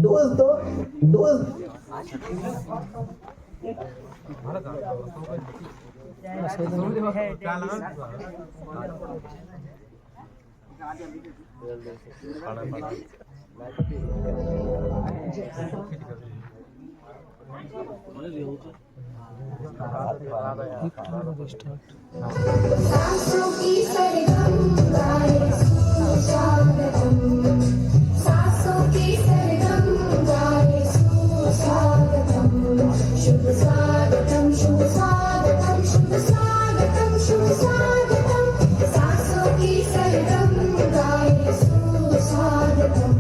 दोस्त सासों की सरगम गाए सुस्वागतम, सासों की सरगम गाए सुस्वागतम, शुभ स्वागतम शुभ स्वागतम शुभ स्वागतम शुभ स्वागतम, सासों की सरगम गाए सुस्वागतम।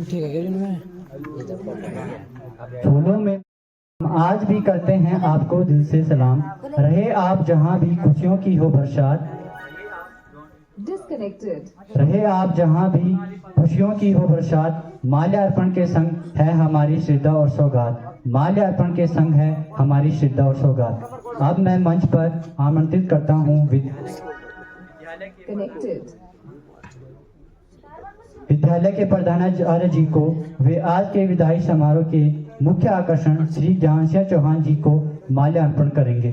ठीक है। फूलों में आज भी करते हैं आपको दिल से सलाम। रहे आप जहां भी खुशियों की हो बरसात। Disconnected. रहे आप जहां भी खुशियों की हो बरसात। माल्यार्पण के संग है हमारी श्रद्धा और सौगात। माल्यार्पण के संग है हमारी श्रद्धा और सौगात। अब मैं मंच पर आमंत्रित करता हूं Connected. विद्यालय के प्रधानाचार्य जी को। वे आज के विदाई समारोह के मुख्य आकर्षण श्री जहांसिया चौहान जी को माल्यार्पण करेंगे।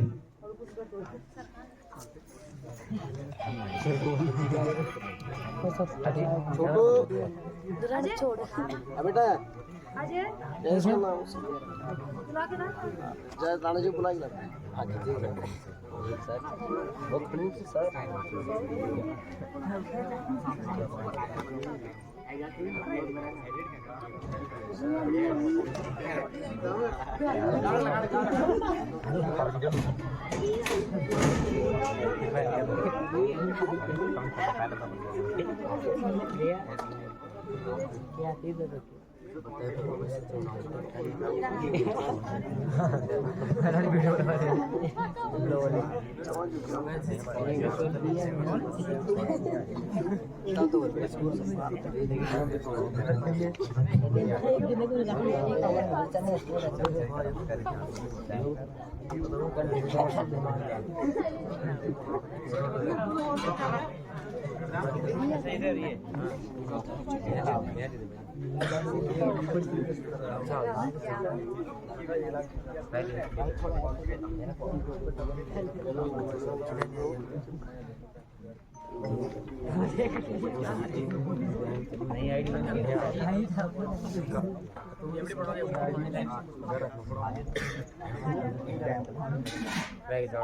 बेटा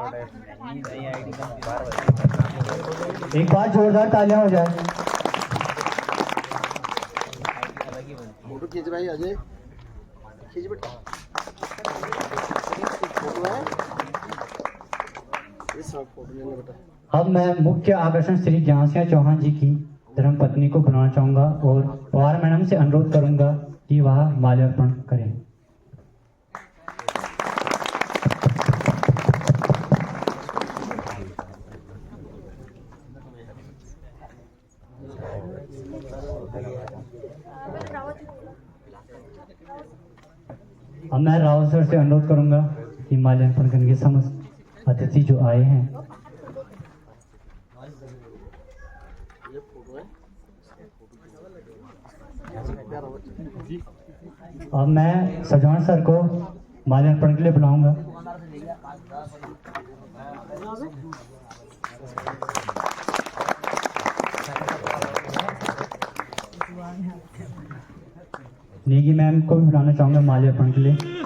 एक बार जोरदार तालियां हो जाए। फोटो खींच भाई अजय, खींच बेटा फोटो है, ये सब फोटो लेना बेटा। अब मैं मुख्य आकर्षण श्री जहांसिया चौहान जी की धर्मपत्नी को बुलाना चाहूंगा और पवार मैडम से अनुरोध करूंगा कि वह माल्यार्पण करें। अब मैं रावत सर से अनुरोध करूंगा कि माल्यार्पण करने के समस्त अतिथि जो आए हैं। अब मैं सजवान सर को माल्यार्पण के लिए बुलाऊंगा। नेगी मैम को भी बुलाना चाहूंगा माल्यार्पण के लिए।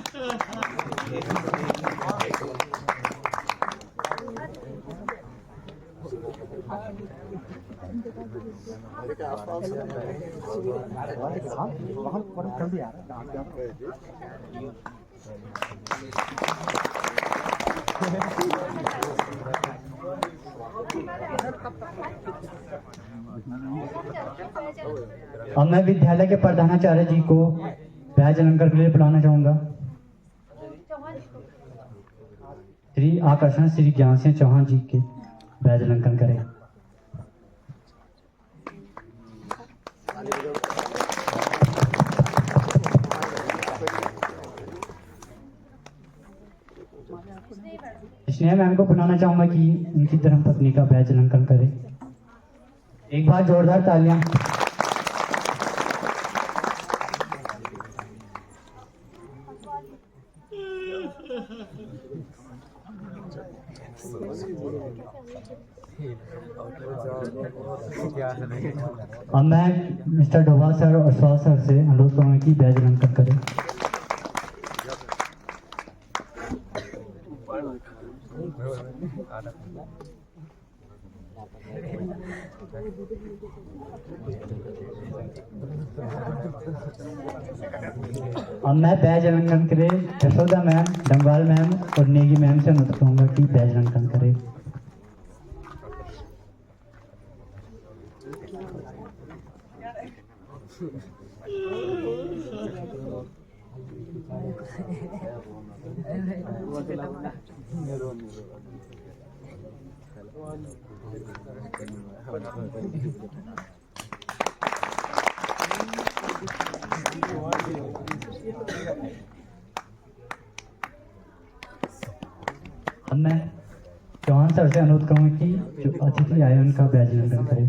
अब मैं विद्यालय के प्रधानाचार्य जी को बैज अलंकार के लिए बुलाना चाहूंगा। श्री आकर्षण श्री ज्ञानसिंह चौहान जी के बैज अलंकार करें। स्नेहा मैम को बुलाना चाहूंगा कि उनकी धर्मपत्नी का बैज अलंकार करे। एक बार जोरदार तालियां। अब मैं मिस्टर डोभाल सर और स्वाल सर से अनुरोध करूंगा कि बैज अलंकार करें। अब मैं बैज अलंकरण करे यशोदा मैम, डंगवाल मैम और नेगी मैम से अनुरोध करूंगा कि बैज अलंकरण करे। अब मैं चौहान सर से अनुरोध करूंगा कि जो अतिथि आए उनका बैज नियंत्रण करें।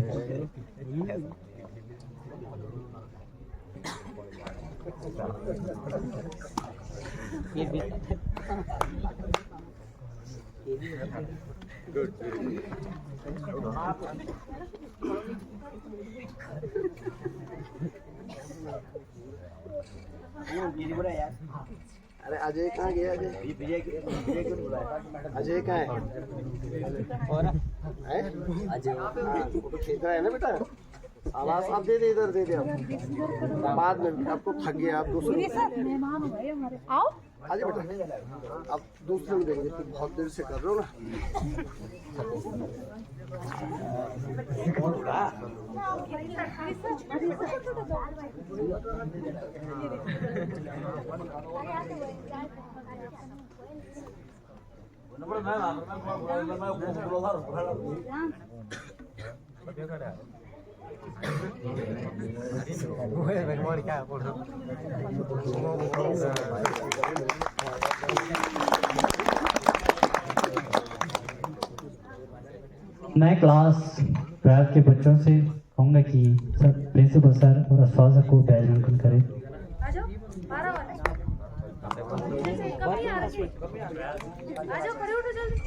अरे अजय कहाँ गया? अजय कहाँ है? अजय फोटो खींच रहा है ना बेटा? आवाज आप दे दे, इधर दे दे आप। बाद में आपको थक गया, आप दूसरे आओ आजा बेटा, आप दूसरे को देंगे तो बहुत देर से कर रहे हो ना। मैं क्लास 12 के बच्चों से कहूँगा कि सर प्रिंसिपल सर और अश्वासक को बैज नियंत्रण करें। आ जाओ 12 वाले कभी आ रहे आ जाओ, खड़े उठो जल्दी।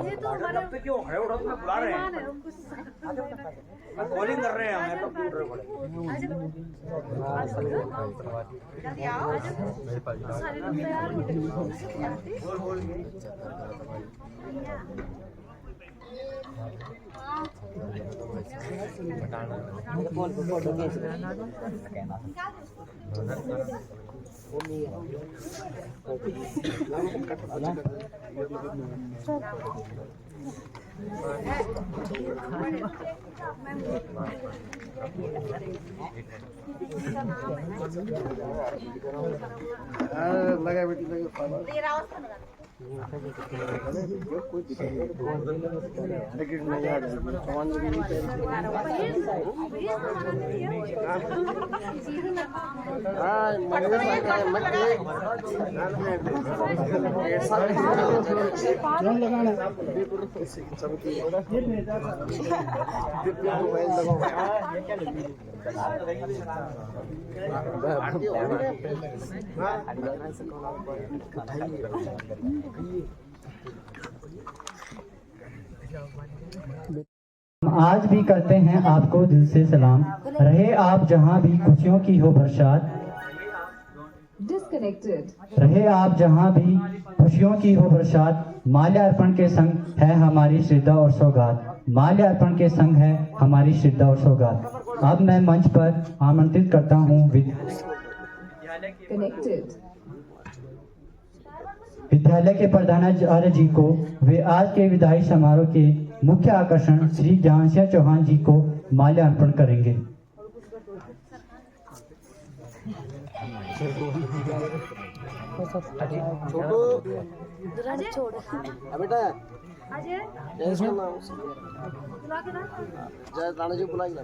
ये तो हमारे क्यों खड़े उठो? तुम्हें बुला रहे मेहमान हैं, है, उनको कॉलिंग कर रहे हैं हमें, तो क्यों उठ रहे हो? आ जाओ जल्दी आओ, आ जाओ सारे लोग तैयार हो लगा बेटी लगा लेकिन नहीं आ रहा सामान भी नहीं आज भी करते हैं आपको दिल से सलाम, रहे आप जहां भी खुशियों की हो बरसात, रहे आप जहां भी खुशियों की हो बरसात, माल्यार्पण के संग है हमारी श्रद्धा और सौगात, माल्यार्पण के संग है हमारी श्रद्धा और सौगात। अब मैं मंच पर आमंत्रित करता हूं विद्यालय के प्रधानाचार्य जी को। वे आज के विदाई समारोह के मुख्य आकर्षण श्री ज्ञान सिंह चौहान जी को माल्यार्पण करेंगे। बेटा अजय जय इसका नाम बुला के ना जय राणा जी बुलाई ना।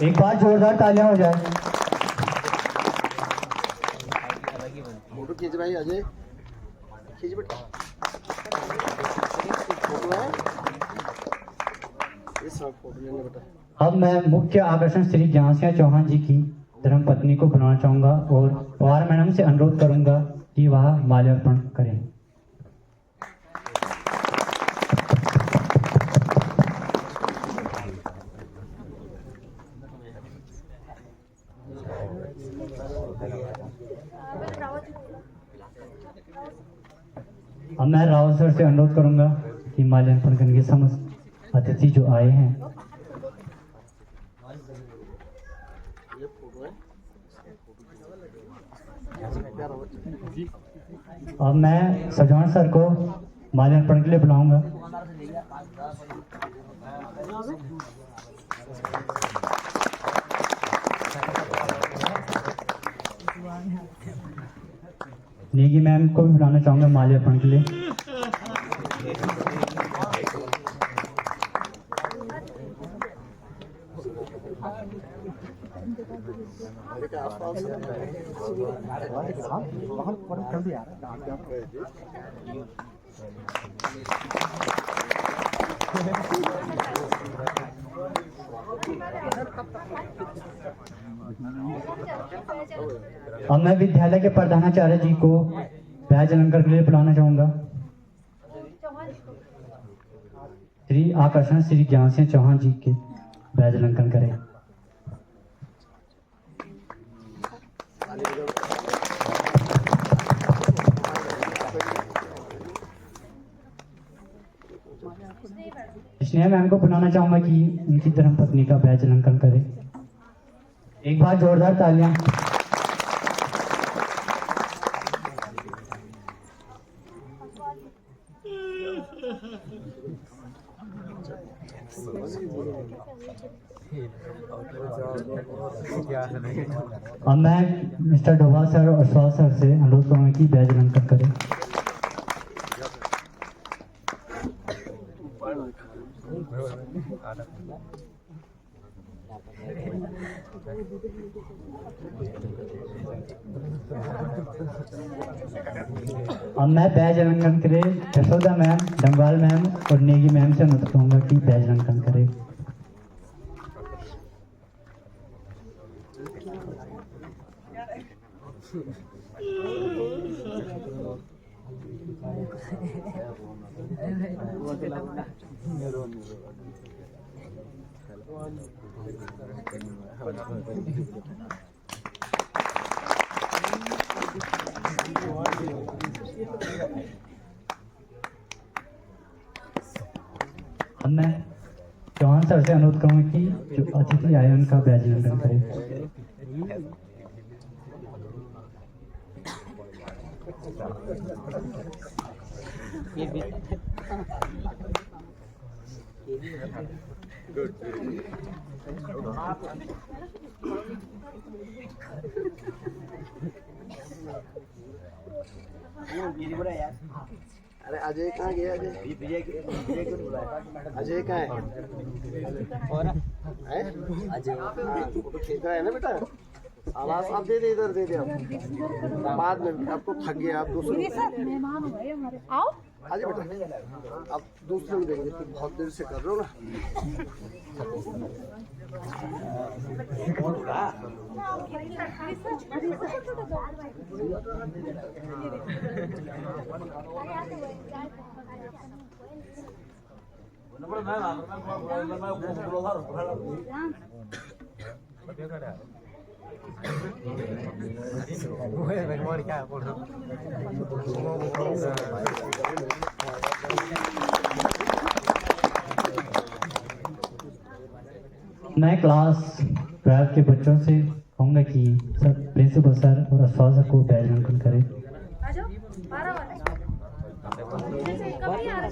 एक बार जोरदार तालियां हो जाए। फोटो खींच भाई अजय, खींच बेटा फोटो है ये सब फोटो लेना बेटा। अब मैं मुख्य आकर्षण श्री ज्ञानसिंह चौहान जी की धर्मपत्नी को बुलाना चाहूंगा और पवार मैडम से अनुरोध करूंगा कि वह माल्यार्पण करें। अब मैं रावत सर से अनुरोध करूंगा कि माल्यार्पण करने के समस्त अतिथि जो आए हैं। ये फोटो है अब मैं सजवान सर को माल्यार्पण के लिए बुलाऊंगा। नेगी मैम को भी बुलाना चाहूंगा माल्यार्पण के लिए। के आसपास अब मैं विद्यालय के प्रधानाचार्य जी को बैज अलंकार के लिए बुलाना चाहूंगा। श्री आकर्षण श्री ज्ञानसिंह चौहान जी के बैज अलंकन करें। स्नेहा मैम को बुलाना चाहूंगा कि उनकी धर्मपत्नी का बैज अलंकन करे। एक बार जोरदार तालियां। अब मैं मिस्टर डोभाल सर और स्वाल सर से अनुरोध करूंगा कि बैज अलंकन करें। अब मैं बैज अलंकन करे यशोदा मैम, डंगवाल मैम और नेगी मैम से अनुरोध करूंगा कि बैज अलंकन करे। अब मैं चौहान सर से अनुरोध करूंगा कि जो अतिथि आए उनका बैज अलंकन करें। अरे अजय कहाँ गया? अजय कहाँ है? अजय फोटो खींच रहा है ना बेटा। आवाज आप दे दे, इधर दे दे आप बाद में। आपको थक गया आप दूसरे मेहमान हो गए हमारे, आओ आजा बेटा, आप दूसरे में देंगे फिर बहुत देर से कर रहे हो ना। मैं क्लास 12 के बच्चों से कहूँगा कि सब प्रिंसिपल सर और अस्वाल सर को बैज अलंकन करें।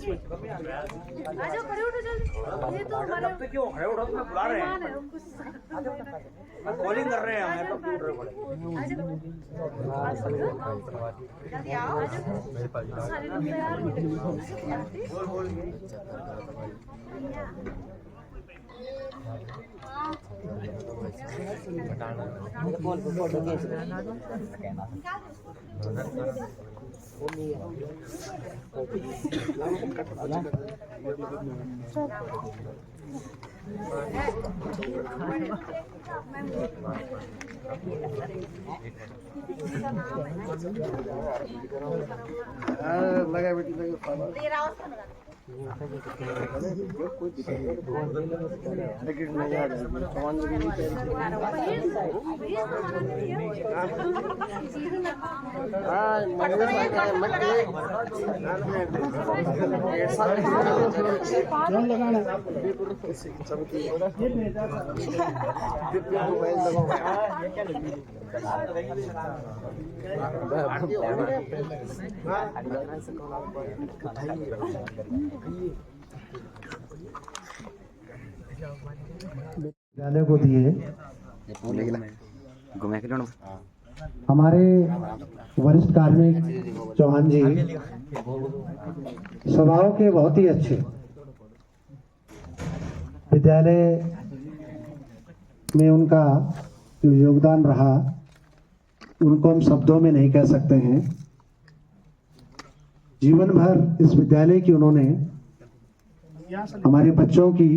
जाओ खड़े उठो जल्दी, ये तो हमारे पे क्यों खड़े उठो, तुम्हें बुला रहे हैं। मेहमान है, उनको कॉलिंग कर रहे हैं हमें कंप्यूटर पर। जल्दी आओ, सारे लोग तैयार हो गए। लगा बेटी लगा टिकट नहीं आ रहा सामान भी नहीं विद्यालय को दिए हमारे वरिष्ठ कार्मिक चौहान जी स्वभाव के बहुत ही अच्छे, विद्यालय में उनका जो योगदान रहा उनको हम शब्दों में नहीं कह सकते हैं। जीवन भर इस विद्यालय की उन्होंने हमारे बच्चों की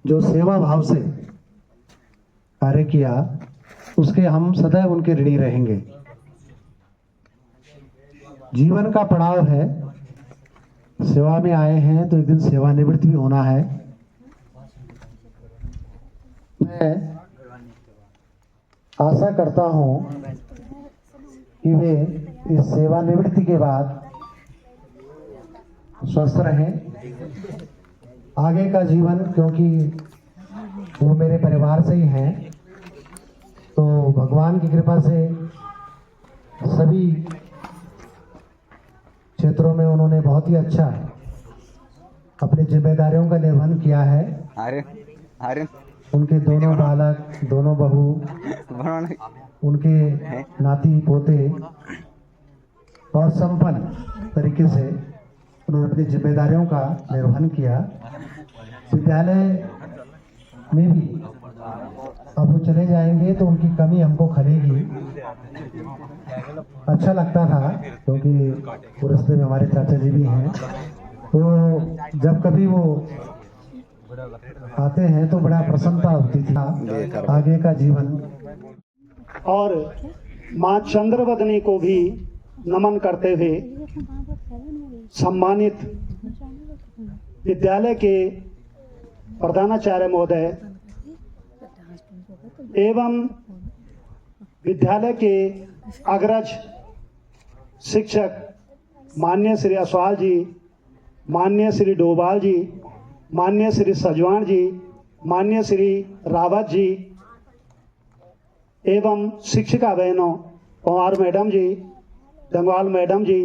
जो सेवा भाव से कार्य किया उसके हम सदैव उनके ऋणी रहेंगे। जीवन का पड़ाव है, सेवा में आए हैं तो एक दिन सेवानिवृत्त भी होना है। मैं आशा करता हूं कि वे इस सेवानिवृत्ति के बाद स्वस्थ रहें, आगे का जीवन, क्योंकि वो मेरे परिवार से ही हैं, तो भगवान की कृपा से सभी क्षेत्रों में उन्होंने बहुत ही अच्छा अपनी जिम्मेदारियों का निर्वहन किया है। उनके दोनों बालक, दोनों बहू, उनके नाती पोते और संपन्न तरीके से उन्होंने अपनी जिम्मेदारियों का निर्वहन किया। विद्यालय में भी अब वो चले जाएंगे तो उनकी कमी हमको खलेगी। अच्छा लगता था क्योंकि वो रास्ते में हमारे चाचा जी भी हैं, तो जब कभी वो आते हैं तो बड़ा प्रसन्नता होती थी आगे का जीवन। और माँ चंद्रवदनी को भी नमन करते हुए सम्मानित विद्यालय के प्रधानाचार्य महोदय एवं विद्यालय के अग्रज शिक्षक माननीय श्री असवाल जी, माननीय श्री डोभाल जी, माननीय श्री सजवान जी, माननीय श्री रावत जी एवं शिक्षिका बहनों, पवार मैडम जी, डंगवाल मैडम जी,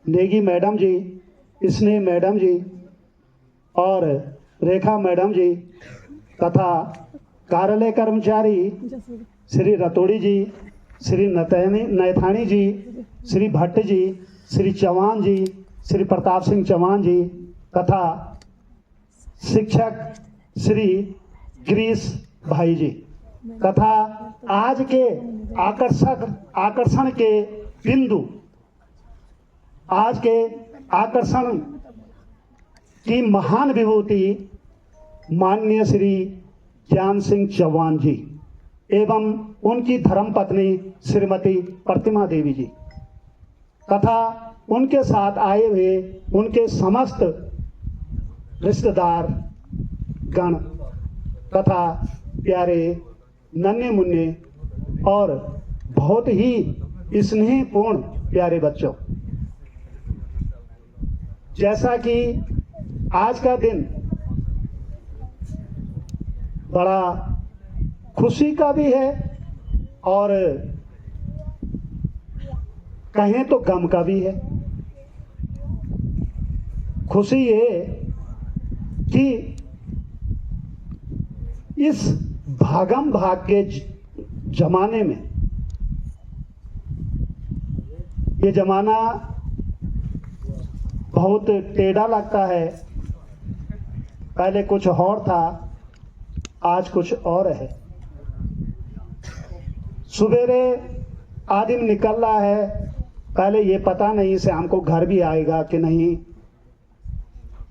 नेगी मैडम जी, स्नेह मैडम जी और रेखा मैडम जी तथा कार्यालय कर्मचारी श्री रतोड़ी जी, श्री नैथानी जी, श्री भट्ट जी, श्री चौहान जी, श्री प्रताप सिंह चौहान जी तथा शिक्षक श्री गिरीश भाई जी तथा आज के आकर्षण के बिंदु, आज के आकर्षण की महान विभूति माननीय श्री ज्ञान सिंह चौहान जी एवं उनकी धर्मपत्नी श्रीमती प्रतिमा देवी जी तथा उनके साथ आए हुए उनके समस्त रिश्तेदार गण तथा प्यारे नन्हे मुन्ने और बहुत ही स्नेहपूर्ण प्यारे बच्चों, जैसा कि आज का दिन बड़ा खुशी का भी है और कहें तो गम का भी है। खुशी ये कि इस भागम भाग के जमाने में, ये जमाना बहुत टेढ़ा लगता है। पहले कुछ और था, आज कुछ और है। सवेरे आदमी निकल रहा है, पहले ये पता नहीं से हमको घर भी आएगा कि नहीं,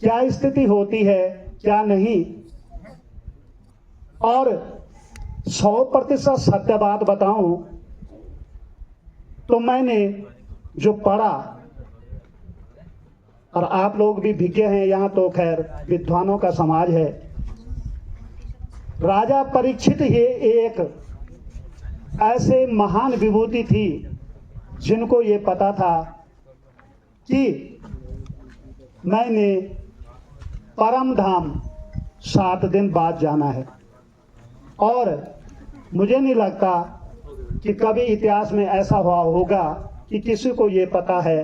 क्या स्थिति होती है क्या नहीं। और 100% सत्य बात बताऊं तो मैंने जो पढ़ा, और आप लोग भी विज्ञ हैं, यहाँ तो खैर विद्वानों का समाज है। राजा परीक्षित ही एक ऐसे महान विभूति थी जिनको ये पता था कि मैंने परम धाम 7 दिन बाद जाना है। और मुझे नहीं लगता कि कभी इतिहास में ऐसा हुआ होगा कि किसी को ये पता है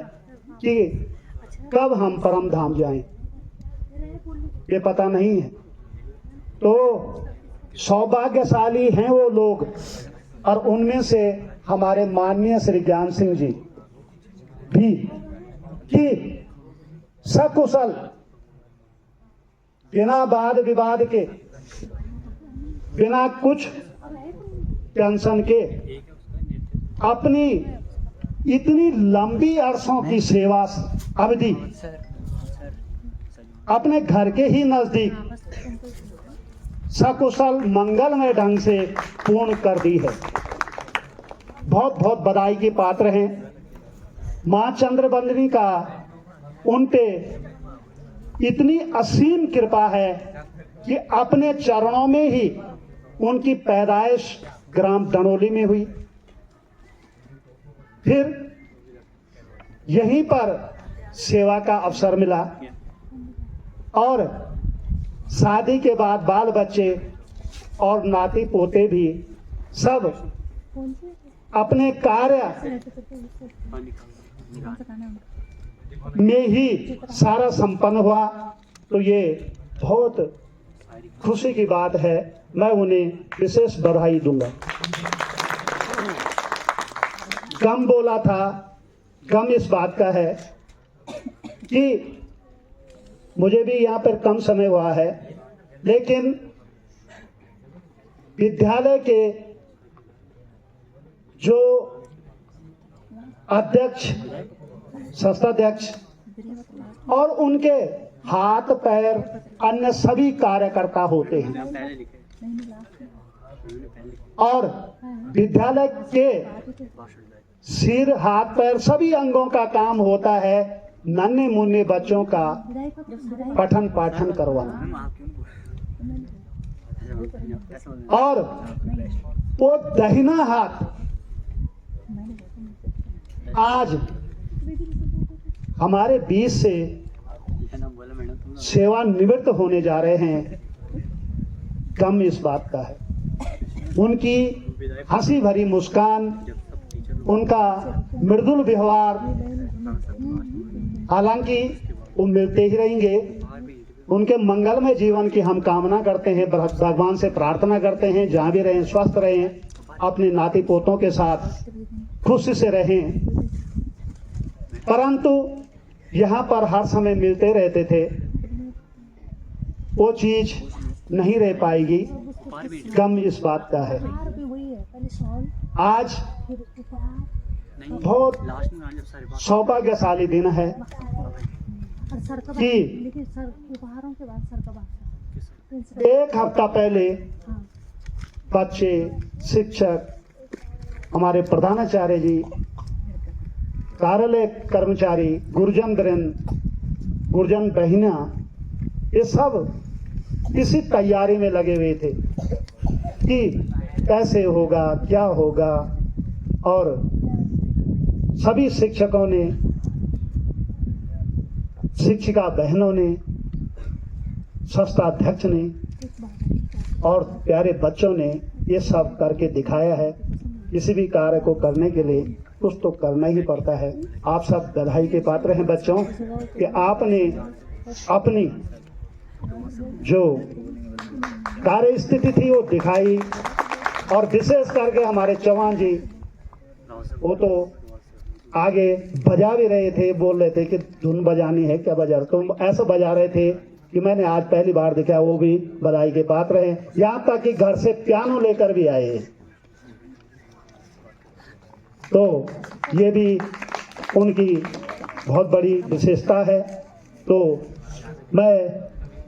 कि कब हम परम धाम जाएं, ये पता नहीं है। तो सौभाग्यशाली हैं वो लोग, और उनमें से हमारे माननीय श्री ज्ञान सिंह जी भी, कि सकुशल बिना वाद विवाद के, बिना कुछ टेंशन के, अपनी इतनी लंबी अरसों की सेवा अवधि अपने घर के ही नजदीक सकुशल मंगलमय ढंग से पूर्ण कर दी है। बहुत बहुत बधाई के पात्र हैं। मां चंद्रबंदनी का उन पे इतनी असीम कृपा है कि अपने चरणों में ही उनकी पैदाइश ग्राम दनोली में हुई। फिर यहीं पर सेवा का अवसर मिला, और शादी के बाद बाल बच्चे और नाती पोते भी सब अपने कार्य में ही सारा संपन्न हुआ। तो ये बहुत खुशी की बात है, मैं उन्हें विशेष बधाई दूंगा। गम बोला था, गम इस बात का है कि मुझे भी यहाँ पर कम समय हुआ है, लेकिन विद्यालय के जो अध्यक्ष, संस्थाध्यक्ष और उनके हाथ पैर अन्य सभी कार्यकर्ता होते हैं, और विद्यालय के सिर हाथ पैर सभी अंगों का काम होता है नन्हे मुन्ने बच्चों का पठन पाठन करवाना। और वो दाहिना हाथ आज हमारे बीच से सेवानिवृत्त होने जा रहे हैं। गम इस बात का है, उनकी हंसी भरी मुस्कान, उनका मृदुल व्यवहार, हालांकि वो मिलते ही रहेंगे। उनके मंगलमय जीवन की हम कामना करते हैं, भगवान से प्रार्थना करते हैं जहाँ भी रहें स्वस्थ रहें, अपने नाती पोतों के साथ खुशी से रहें। परंतु यहाँ पर हर समय मिलते रहते थे, वो चीज नहीं रह पाएगी। गम इस बात का है। आज बहुत सौभाग्यशाली दिन है कि 1 हफ्ता पहले बच्चे, शिक्षक, हमारे प्रधानाचार्य जी, कार्यालय कर्मचारी, गुरुजन बहिना, ये सब इसी तैयारी में लगे हुए थे कि कैसे होगा, क्या होगा। और सभी शिक्षकों ने, शिक्षिका बहनों ने, संस्थाध्यक्ष ने और प्यारे बच्चों ने ये सब करके दिखाया है। किसी भी कार्य को करने के लिए कुछ तो करना ही पड़ता है। आप सब बधाई के पात्र हैं बच्चों कि आपने अपनी जो कार्य स्थिति थी वो दिखाई, और विशेष करके हमारे चौहान जी वो तो आगे बजा भी रहे थे, बोल रहे थे कि धुन बजानी है क्या बजा रहे, तो ऐसा बजा रहे थे कि मैंने आज पहली बार देखा। वो भी बधाई के पात्र हैं, यहाँ तक कि घर से पियानो लेकर भी आए। तो ये भी उनकी बहुत बड़ी विशेषता है। तो मैं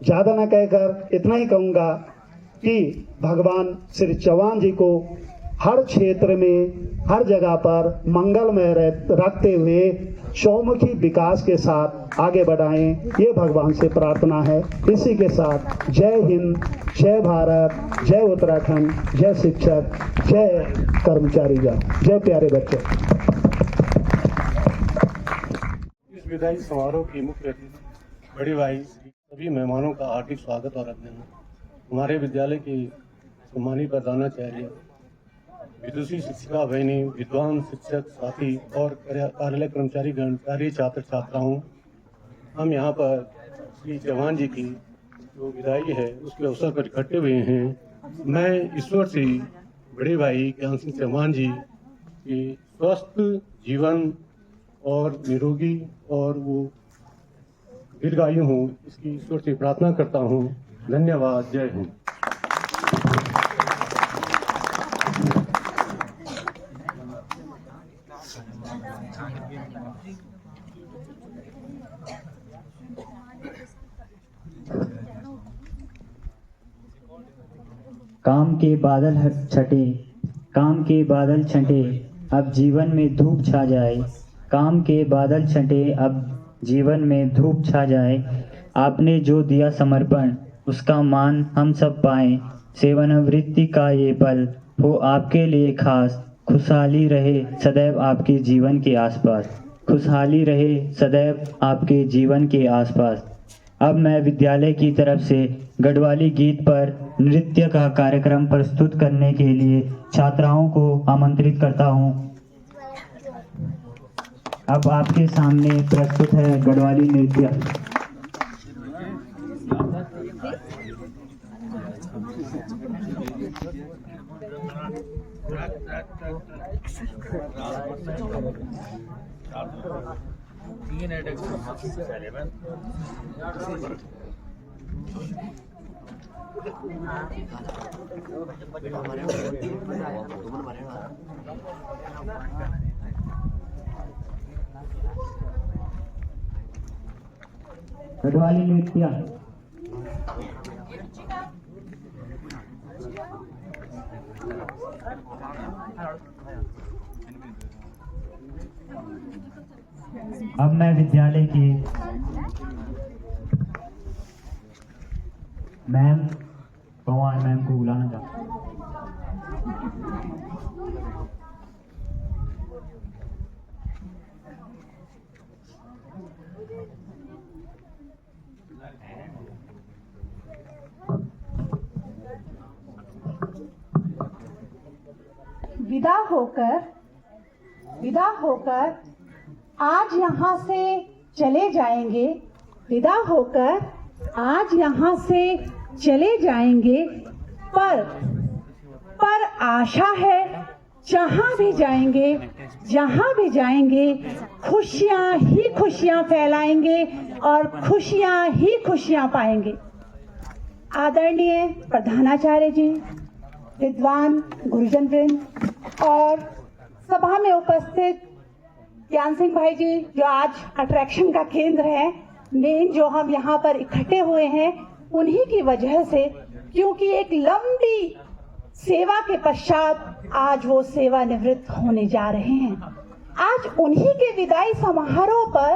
ज़्यादा न कहकर इतना ही कहूँगा कि भगवान श्री चौहान जी को हर क्षेत्र में, हर जगह पर मंगलमय रखते हुए चौमुखी विकास के साथ आगे बढ़ाएं, ये भगवान से प्रार्थना है। इसी के साथ जय हिंद, जय भारत, जय उत्तराखंड, जय शिक्षक, जय कर्मचारीगण, जय प्यारे बच्चों। इस विदाई समारोह की मुख्य अतिथि बड़े भाई सभी मेहमानों का हार्दिक स्वागत और अभिनंदन। हमारे विद्यालय की सम्मानित प्रधानाचार्य, विदुषी शिक्षिका बहनी, विद्वान शिक्षक साथी और कार्यालय कर्मचारी गण, सारे छात्र छात्राओं, हम यहाँ पर श्री चौहान जी की जो विदाई है उसके अवसर पर इकट्ठे हुए हैं। मैं ईश्वर से बड़े भाई ज्ञान सिंह चौहान जी की स्वस्थ जीवन और निरोगी और वो दीर्घायु हूँ, इसकी ईश्वर से प्रार्थना करता हूँ। धन्यवाद। जय हिंद। काम के बादल छटे, काम के बादल छटे, अब जीवन में धूप छा जाए। काम के बादल छटे, अब जीवन में धूप छा जाए। आपने जो दिया समर्पण, उसका मान हम सब पाएं। सेवानिवृत्ति का ये पल हो आपके लिए खास। खुशहाली रहे सदैव आपके जीवन के आसपास। खुशहाली रहे सदैव आपके जीवन के आसपास। अब मैं विद्यालय की तरफ से गढ़वाली गीत पर नृत्य का कार्यक्रम प्रस्तुत करने के लिए छात्राओं को आमंत्रित करता हूं। अब आपके सामने प्रस्तुत है गढ़वाली नृत्य। गढ़वाली नृत्य। अब मैं विद्यालय की मैम पवार मैम को बुलाना चाहता हूँ। विदा होकर आज यहाँ से चले जाएंगे। विदा होकर आज यहाँ से चले जाएंगे, पर आशा है जहाँ भी जाएंगे खुशियाँ ही खुशियाँ फैलाएंगे और खुशियाँ ही खुशियाँ पाएंगे। आदरणीय प्रधानाचार्य जी, विद्वान गुरुजन वृंद और सभा में उपस्थित ज्ञान सिंह भाई जी, जो आज अट्रैक्शन का केंद्र है, मेन जो हम यहाँ पर इकट्ठे हुए हैं उन्हीं की वजह से, क्योंकि एक लंबी सेवा के पश्चात आज वो सेवानिवृत्त होने जा रहे हैं। आज उन्हीं के विदाई समारोह पर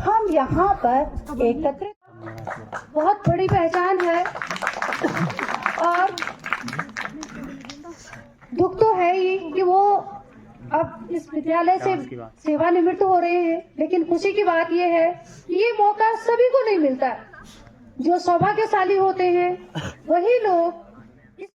हम यहाँ पर एकत्रित, बहुत बड़ी पहचान है और दुख तो है ही कि वो अब इस विद्यालय से सेवानिवृत्त हो रहे हैं, लेकिन खुशी की बात यह है कि ये मौका सभी को नहीं मिलता। जो सौभाग्यशाली होते हैं वही लोग